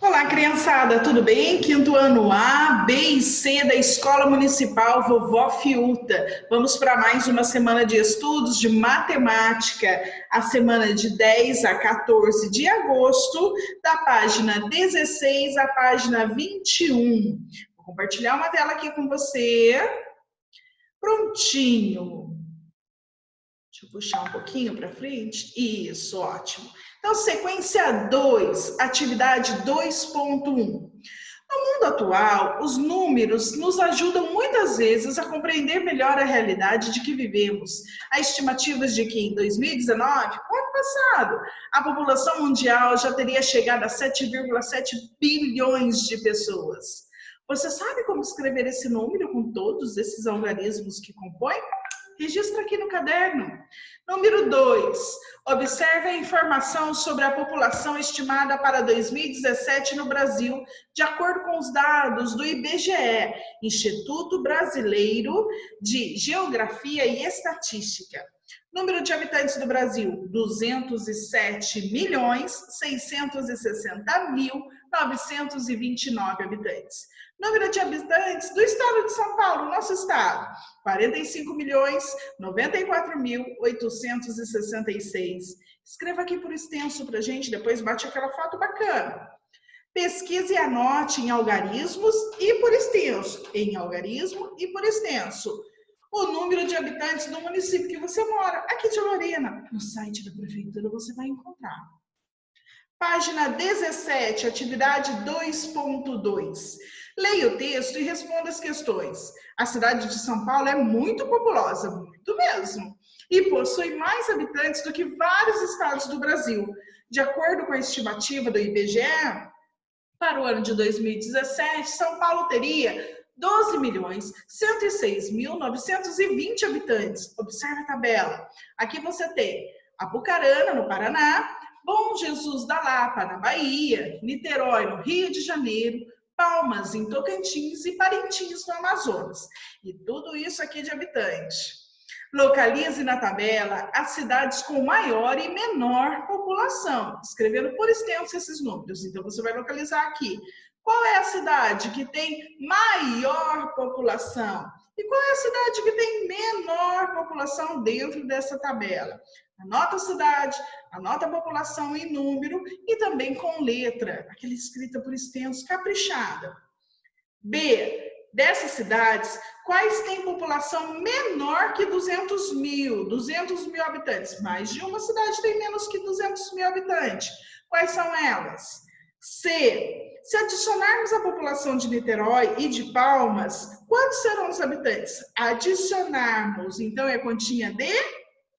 Olá, criançada, tudo bem? Quinto ano A, B e C da Escola Municipal Vovó Fiuta. Vamos para mais uma semana de estudos de matemática, a semana de 10 a 14 de agosto, da página 16 à página 21. Vou compartilhar uma tela aqui com você. Prontinho. Deixa eu puxar um pouquinho para frente. Isso, ótimo. Então, sequência 2, atividade 2.1. No mundo atual, os números nos ajudam muitas vezes a compreender melhor a realidade de que vivemos. Há estimativas de que em 2019, o ano passado, a população mundial já teria chegado a 7,7 bilhões de pessoas. Você sabe como escrever esse número com todos esses algarismos que compõem? Registra aqui no caderno. Número 2. Observe a informação sobre a população estimada para 2017 no Brasil, de acordo com os dados do IBGE, Instituto Brasileiro de Geografia e Estatística. Número de habitantes do Brasil, 207.660.929 habitantes. Número de habitantes do estado de São Paulo, nosso estado, 45.094.866. Escreva aqui por extenso para a gente, depois bate aquela foto bacana. Pesquise e anote em algarismos e por extenso. Em algarismo e por extenso. O número de habitantes do município que você mora, aqui de Lorena. No site da prefeitura você vai encontrar. Página 17, atividade 2.2. Leia o texto e responda as questões. A cidade de São Paulo é muito populosa, muito mesmo, e possui mais habitantes do que vários estados do Brasil. De acordo com a estimativa do IBGE, para o ano de 2017, São Paulo teria 12.106.920 habitantes. Observe a tabela. Aqui você tem Apucarana, no Paraná, Bom Jesus da Lapa, na Bahia, Niterói, no Rio de Janeiro, Palmas, em Tocantins e Parintins, no Amazonas. E tudo isso aqui de habitante. Localize na tabela as cidades com maior e menor população, escrevendo por extenso esses números. Então, você vai localizar aqui. Qual é a cidade que tem maior população? E qual é a cidade que tem menor população dentro dessa tabela? Anota a cidade, anota a população em número e também com letra, aquela escrita por extenso, caprichada. B. Dessas cidades, quais têm população menor que 200 mil? 200 mil habitantes. Mais de uma cidade tem menos que 200 mil habitantes. Quais são elas? C. Se adicionarmos a população de Niterói e de Palmas, quantos serão os habitantes? Adicionarmos, então é continha de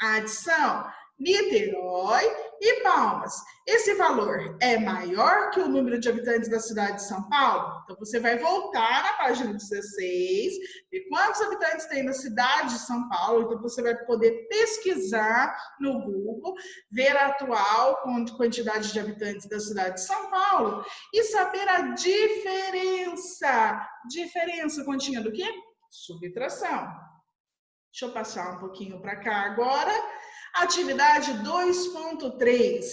adição. Niterói e Palmas. Esse valor é maior que o número de habitantes da cidade de São Paulo? Então, você vai voltar na página 16, ver quantos habitantes tem na cidade de São Paulo. Então, você vai poder pesquisar no Google, ver a atual quantidade de habitantes da cidade de São Paulo e saber a diferença. Diferença continha do quê? Subtração. Deixa eu passar um pouquinho para cá agora. Atividade 2.3.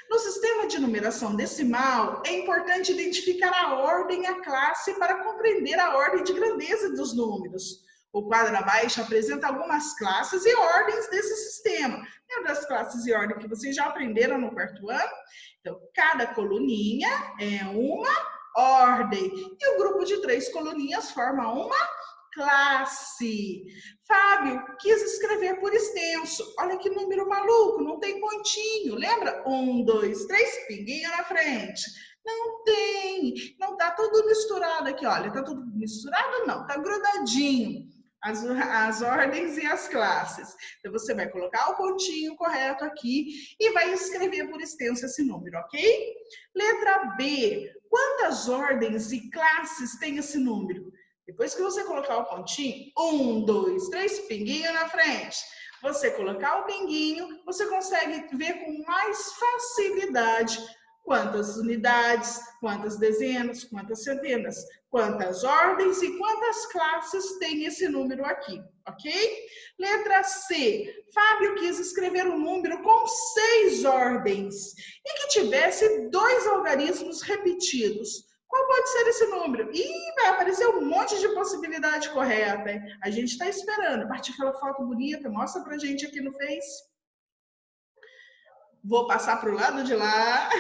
No sistema de numeração decimal, é importante identificar a ordem e a classe para compreender a ordem de grandeza dos números. O quadro abaixo apresenta algumas classes e ordens desse sistema. Lembra das classes e ordem que vocês já aprenderam no quarto ano? Então, cada coluninha é uma ordem. E o grupo de 3 coluninhas forma uma classe. Fábio quis escrever por extenso. Olha que número maluco, não tem pontinho. Lembra? 1, 2, 3, pinguinho na frente. Não tem. Não tá tudo misturado aqui, olha. Tá tudo misturado? Não, tá grudadinho. As ordens e as classes. Então, você vai colocar o pontinho correto aqui e vai escrever por extenso esse número, ok? Letra B. Quantas ordens e classes tem esse número? Depois que você colocar o pontinho, 1, 2, 3, pinguinho na frente. Você colocar o pinguinho, você consegue ver com mais facilidade quantas unidades, quantas dezenas, quantas centenas, quantas ordens e quantas classes tem esse número aqui, ok? Letra C. Fábio quis escrever um número com 6 ordens e que tivesse 2 algarismos repetidos. Qual pode ser esse número? Ih, vai aparecer um monte de possibilidade correta, hein? A gente está esperando. Bate aquela foto bonita, mostra pra gente aqui no Face. Vou passar para o lado de lá.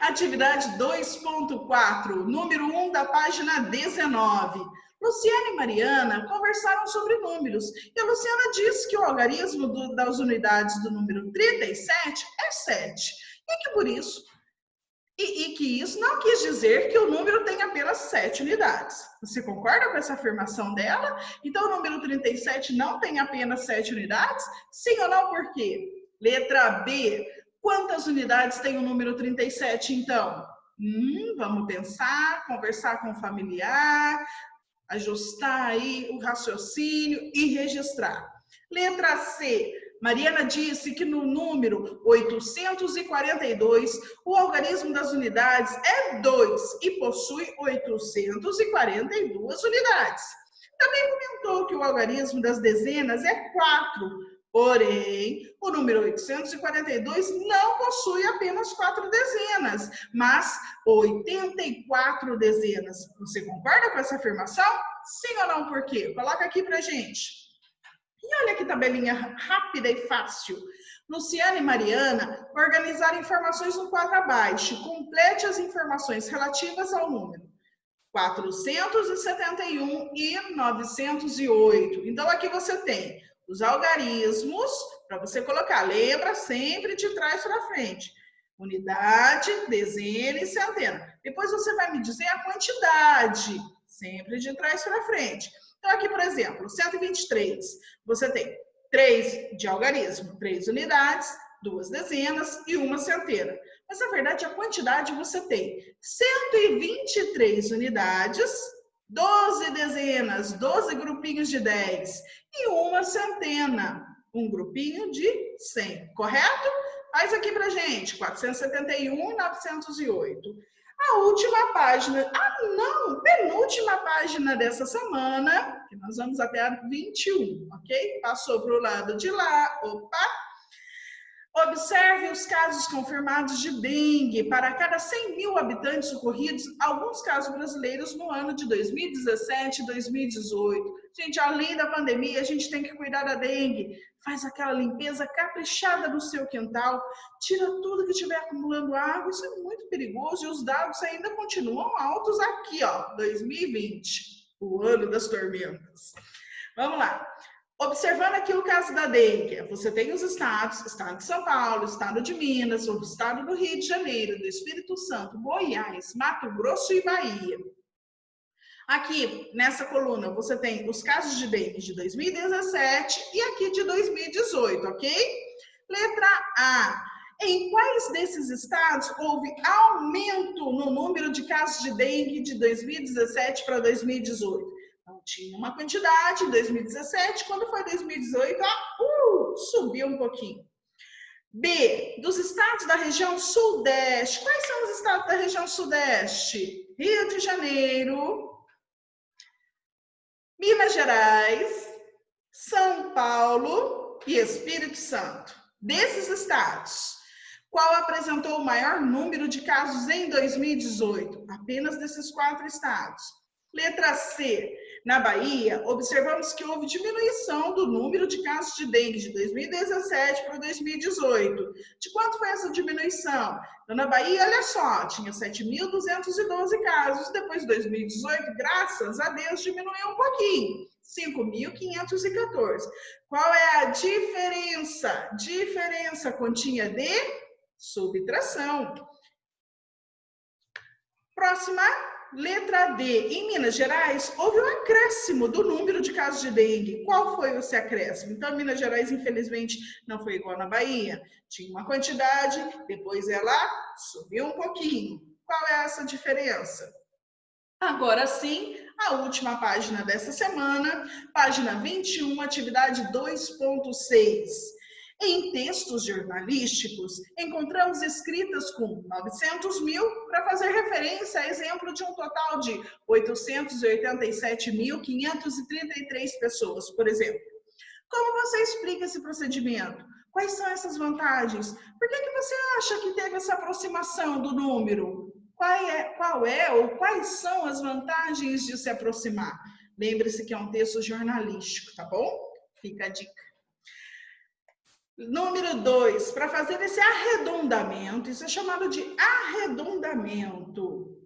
Atividade 2.4, número 1 da página 19. Luciana e Mariana conversaram sobre números. E a Luciana disse que o algarismo das unidades do número 37 é 7. E que por isso... E que isso não quis dizer que o número tem apenas 7 unidades. Você concorda com essa afirmação dela? Então, o número 37 não tem apenas 7 unidades? Sim ou não? Por quê? Letra B. Quantas unidades tem o número 37, então? Vamos pensar, conversar com o familiar, ajustar aí o raciocínio e registrar. Letra C. Mariana disse que no número 842, o algarismo das unidades é 2 e possui 842 unidades. Também comentou que o algarismo das dezenas é 4, porém, o número 842 não possui apenas 4 dezenas, mas 84 dezenas. Você concorda com essa afirmação? Sim ou não? Por quê? Coloca aqui pra gente. E olha que tabelinha rápida e fácil. Luciana e Mariana organizaram informações no quadro abaixo. Complete as informações relativas ao número 471 e 908. Então, aqui você tem os algarismos, para você colocar. Lembra sempre de trás para frente. Unidade, dezena e centena. Depois você vai me dizer a quantidade, sempre de trás para frente. Então, aqui, por exemplo, 123, você tem 3 de algarismo, 3 unidades, 2 dezenas e 1 centena. Mas, na verdade, a quantidade você tem 123 unidades, 12 dezenas, 12 grupinhos de 10 e 1 centena, um grupinho de 100, correto? Faz aqui pra gente, 471 e 908. A última página, penúltima página dessa semana, que nós vamos até a 21, ok? Passou para o lado de lá, opa! Observe os casos confirmados de dengue para cada 100 mil habitantes ocorridos, alguns casos brasileiros no ano de 2017 e 2018. Gente, além da pandemia, a gente tem que cuidar da dengue. Faz aquela limpeza caprichada no seu quintal, tira tudo que estiver acumulando água, isso é muito perigoso e os dados ainda continuam altos aqui, ó, 2020, o ano das tormentas. Vamos lá. Observando aqui o caso da dengue, você tem os estados, estado de São Paulo, estado de Minas, o estado do Rio de Janeiro, do Espírito Santo, Goiás, Mato Grosso e Bahia. Aqui, nessa coluna, você tem os casos de dengue de 2017 e aqui de 2018, ok? Letra A. Em quais desses estados houve aumento no número de casos de dengue de 2017 para 2018? Então, tinha uma quantidade em 2017, quando foi 2018, subiu um pouquinho. B, dos estados da região sudeste. Quais são os estados da região sudeste? Rio de Janeiro, Minas Gerais, São Paulo e Espírito Santo. Desses estados, qual apresentou o maior número de casos em 2018? Apenas desses 4 estados. Letra C. Na Bahia, observamos que houve diminuição do número de casos de dengue de 2017 para 2018. De quanto foi essa diminuição? Então, na Bahia, olha só, tinha 7.212 casos. Depois de 2018, graças a Deus, diminuiu um pouquinho. 5.514. Qual é a diferença? Diferença, continha de subtração. Próxima. Letra D. Em Minas Gerais, houve um acréscimo do número de casos de dengue. Qual foi esse acréscimo? Então, Minas Gerais, infelizmente, não foi igual na Bahia. Tinha uma quantidade, depois ela subiu um pouquinho. Qual é essa diferença? Agora sim, a última página dessa semana, página 21, atividade 2.6. Em textos jornalísticos, encontramos escritas com 900 mil para fazer referência a exemplo de um total de 887.533 pessoas, por exemplo. Como você explica esse procedimento? Quais são essas vantagens? Por que você acha que teve essa aproximação do número? Qual é ou quais são as vantagens de se aproximar? Lembre-se que é um texto jornalístico, tá bom? Fica a dica. Número 2, para fazer esse arredondamento, isso é chamado de arredondamento.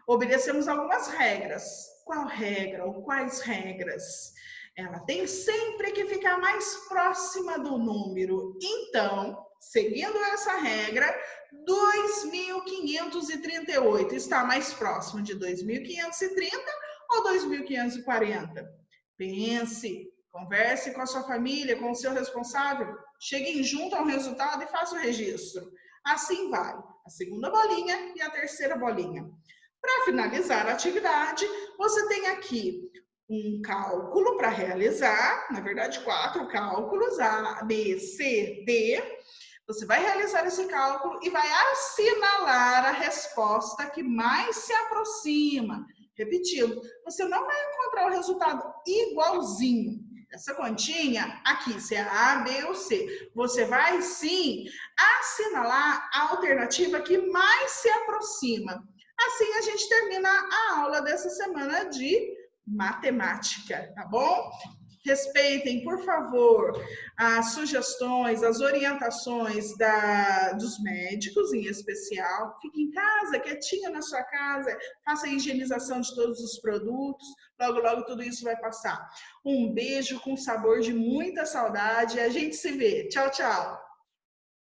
Obedecemos algumas regras. Qual regra ou quais regras? Ela tem sempre que ficar mais próxima do número. Então, seguindo essa regra, 2.538 está mais próximo de 2.530 ou 2.540? Pense, converse com a sua família, com o seu responsável, cheguem junto ao resultado e faça o registro. Assim vai, a segunda bolinha e a terceira bolinha. Para finalizar a atividade, você tem aqui um cálculo para realizar, na verdade 4 cálculos, A, B, C, D. Você vai realizar esse cálculo e vai assinalar a resposta que mais se aproxima. Repetindo, você não vai encontrar o resultado igualzinho. Essa continha aqui, se é A, B ou C. Você vai sim assinalar a alternativa que mais se aproxima. Assim a gente termina a aula dessa semana de matemática, tá bom? Respeitem, por favor, as sugestões, as orientações dos médicos, em especial. Fique em casa, quietinho na sua casa, faça a higienização de todos os produtos. Logo, logo tudo isso vai passar. Um beijo com sabor de muita saudade e a gente se vê. Tchau, tchau!